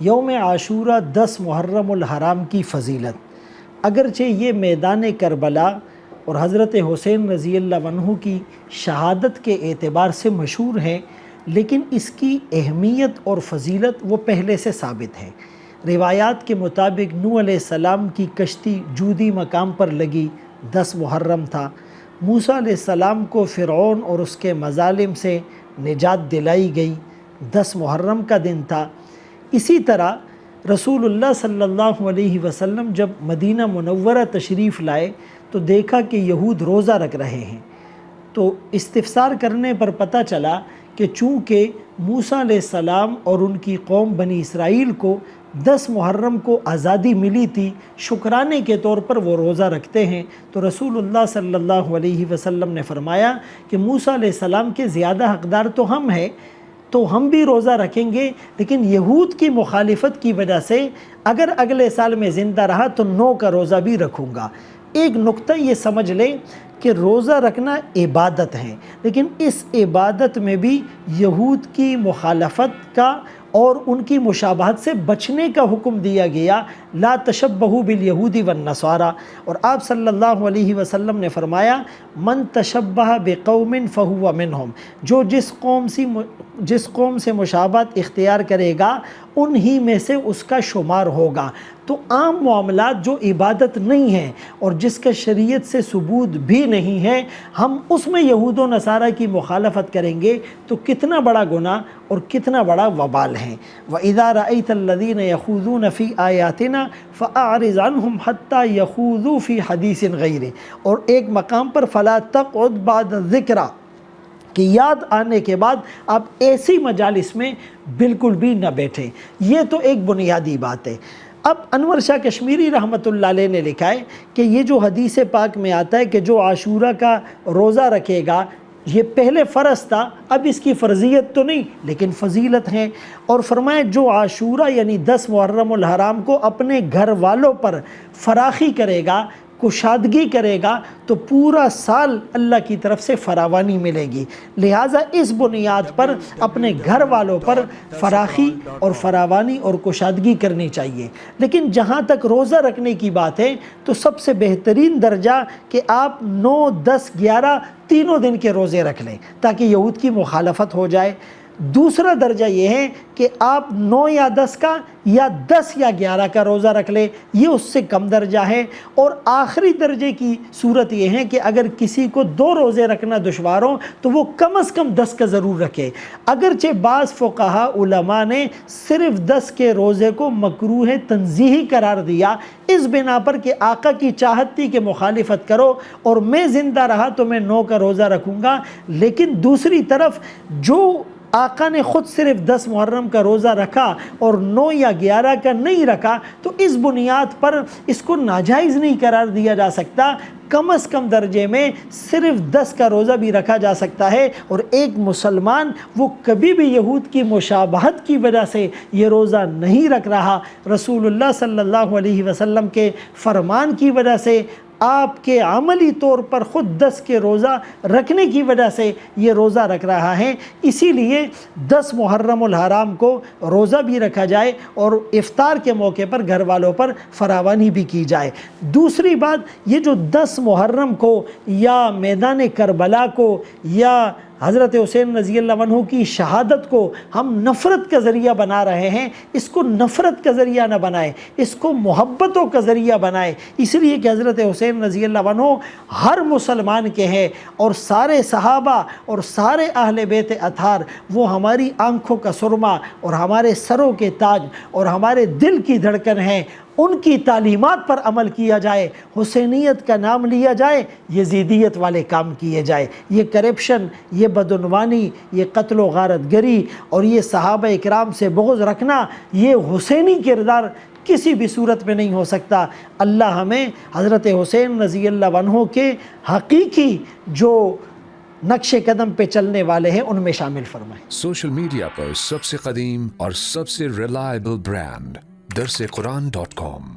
یوم عاشورہ 10 محرم الحرام کی فضیلت، اگرچہ یہ میدان کربلا اور حضرت حسین رضی اللہ عنہ کی شہادت کے اعتبار سے مشہور ہے، لیکن اس کی اہمیت اور فضیلت وہ پہلے سے ثابت ہے۔ روایات کے مطابق نوح علیہ السلام کی کشتی جودی مقام پر لگی 10 محرم تھا۔ موسیٰ علیہ السلام کو فرعون اور اس کے مظالم سے نجات دلائی گئی 10 محرم کا دن تھا۔ اسی طرح رسول اللہ صلی اللہ علیہ وسلم جب مدینہ منورہ تشریف لائے تو دیکھا کہ یہود روزہ رکھ رہے ہیں، تو استفسار کرنے پر پتہ چلا کہ چونکہ موسیٰ علیہ السلام اور ان کی قوم بنی اسرائیل کو 10 محرم کو آزادی ملی تھی، شکرانے کے طور پر وہ روزہ رکھتے ہیں، تو رسول اللہ صلی اللہ علیہ وسلم نے فرمایا کہ موسیٰ علیہ السلام کے زیادہ حقدار تو ہم ہیں، تو ہم بھی روزہ رکھیں گے، لیکن یہود کی مخالفت کی وجہ سے اگر اگلے سال میں زندہ رہا تو 9 کا روزہ بھی رکھوں گا۔ ایک نقطہ یہ سمجھ لیں کہ روزہ رکھنا عبادت ہے، لیکن اس عبادت میں بھی یہود کی مخالفت کا اور ان کی مشابہت سے بچنے کا حکم دیا گیا، لا تشبہوا بالیہود والنصارى، اور آپ صلی اللہ علیہ وسلم نے فرمایا من تشبہ بقوم فہو منہم، جو جس قوم سے مشابہت اختیار کرے گا انہی میں سے اس کا شمار ہوگا۔ تو عام معاملات جو عبادت نہیں ہیں اور جس کا شریعت سے ثبوت بھی نہیں ہے، ہم اس میں یہود و نصارہ کی مخالفت کریں گے تو کتنا بڑا گناہ اور کتنا بڑا وبال ہے۔ وَإِذَا رَأَيْتَ الَّذِينَ يَخُوضُونَ فِي آيَاتِنَا فَأَعْرِضْ عَنْهُمْ حَتَّى يَخُوضُوا فِي حَدِيثٍ غَيْرِهِ، اور ایک مقام پر فَلَا تَقْعُدْ بَعْدَ الذِّكْرَى، کہ یاد آنے کے بعد آپ ایسی مجالس میں بالکل بھی نہ بیٹھیں۔ یہ تو ایک بنیادی بات ہے۔ اب انور شاہ کشمیری رحمۃ اللہ علیہ نے لکھا ہے کہ یہ جو حدیث پاک میں آتا ہے کہ جو عاشورہ کا روزہ رکھے گا، یہ پہلے فرض تھا، اب اس کی فرضیت تو نہیں لیکن فضیلت ہے، اور فرمایا جو عاشورہ یعنی 10 محرم الحرام کو اپنے گھر والوں پر فراخی کرے گا، کشادگی کرے گا، تو پورا سال اللہ کی طرف سے فراوانی ملے گی۔ لہٰذا اس بنیاد پر اپنے گھر والوں پر فراخی اور فراوانی اور کشادگی کرنی چاہیے۔ لیکن جہاں تک روزہ رکھنے کی بات ہے تو سب سے بہترین درجہ کہ آپ 9، 10، 11 تینوں دن کے روزے رکھ لیں تاکہ یہود کی مخالفت ہو جائے۔ دوسرا درجہ یہ ہے کہ آپ 9 یا 10 کا یا 10 یا 11 کا روزہ رکھ لیں، یہ اس سے کم درجہ ہے۔ اور آخری درجے کی صورت یہ ہے کہ اگر کسی کو 2 روزے رکھنا دشوار ہو تو وہ کم از کم 10 کا ضرور رکھے۔ اگرچہ بعض فقہا علماء نے صرف 10 کے روزے کو مکروہ تنزیہی قرار دیا، اس بنا پر کہ آقا کی چاہت تھی کہ مخالفت کرو اور میں زندہ رہا تو میں 9 کا روزہ رکھوں گا، لیکن دوسری طرف جو آقا نے خود صرف 10 محرم کا روزہ رکھا اور 9 یا 11 کا نہیں رکھا، تو اس بنیاد پر اس کو ناجائز نہیں قرار دیا جا سکتا۔ کم از کم درجے میں صرف 10 کا روزہ بھی رکھا جا سکتا ہے، اور ایک مسلمان وہ کبھی بھی یہود کی مشابہت کی وجہ سے یہ روزہ نہیں رکھ رہا، رسول اللہ صلی اللہ علیہ وسلم کے فرمان کی وجہ سے، آپ کے عملی طور پر خود 10 کے روزہ رکھنے کی وجہ سے یہ روزہ رکھ رہا ہے۔ اسی لیے 10 محرم الحرام کو روزہ بھی رکھا جائے اور افطار کے موقع پر گھر والوں پر فراوانی بھی کی جائے۔ دوسری بات، یہ جو 10 محرم کو یا میدان کربلا کو یا حضرت حسین رضی اللہ عنہ کی شہادت کو ہم نفرت کا ذریعہ بنا رہے ہیں، اس کو نفرت کا ذریعہ نہ بنائے، اس کو محبتوں کا ذریعہ بنائے، اس لیے کہ حضرت حسین رضی اللہ عنہ ہر مسلمان کے ہیں، اور سارے صحابہ اور سارے اہل بیت اطہار وہ ہماری آنکھوں کا سرما اور ہمارے سروں کے تاج اور ہمارے دل کی دھڑکن ہیں۔ ان کی تعلیمات پر عمل کیا جائے، حسینیت کا نام لیا جائے، یزیدیت والے کام کیے جائے، یہ کرپشن، یہ بدعنوانی، یہ قتل و غارت گری اور یہ صحابہ اکرام سے بغض رکھنا، یہ حسینی کردار کسی بھی صورت میں نہیں ہو سکتا۔ اللہ ہمیں حضرت حسین رضی اللہ عنہ کے حقیقی جو نقش قدم پہ چلنے والے ہیں ان میں شامل فرمائے۔ سوشل میڈیا پر سب سے قدیم اور سب سے ریلائبل برانڈ درسقرآن.com